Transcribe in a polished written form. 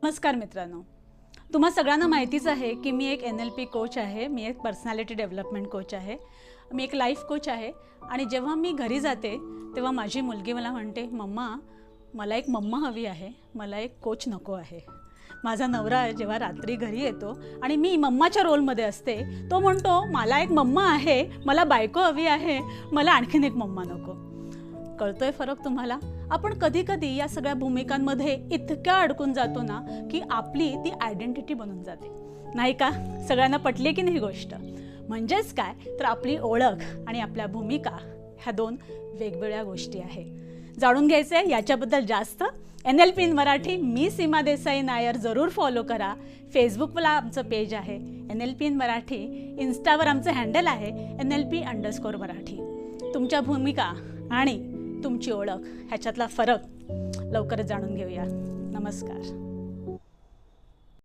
नमस्कार मित्रांनो, तुम्हा सगळ्यांना माहितीच आहे की मी एक NLP कोच आहे, मी एक पर्सनॅलिटी डेव्हलपमेंट कोच आहे, मी एक लाईफ कोच आहे. आणि जेव्हा मी घरी जाते तेव्हा माझी मुलगी मला म्हणते, मम्मा मला एक मम्मा हवी आहे, मला एक कोच नको आहे. माझा नवरा जेव्हा रात्री घरी येतो आणि मी मम्माच्या रोलमध्ये असते, तो म्हणतो मला एक मम्मा आहे, मला बायको हवी आहे, मला आणखीन एक मम्मा नको. कळतोय फरक तुम्हाला? आपण कधी कधी या सगळ्या भूमिकांमध्ये इतक्या अडकून जातो ना की आपली ती आयडेंटिटी बनून जाते, नाही का? सगळ्यांना पटली की नाही गोष्ट? म्हणजेच काय तर आपली ओळख आणि आपल्या भूमिका ह्या दोन वेगवेगळ्या गोष्टी आहे. जाणून घ्यायचे याच्याबद्दल जास्त NLP इन मराठी, मी सीमा देसाई नायर जरूर फॉलो करा. फेसबुकला आमचं पेज आहे NLP इन मराठी, इन्स्टावर आमचं हँडल आहे NLP_मराठी. तुमच्या भूमिका आणि तुमची ओळख ह्याच्यातला फरक लवकरच जाणून घेऊया. नमस्कार.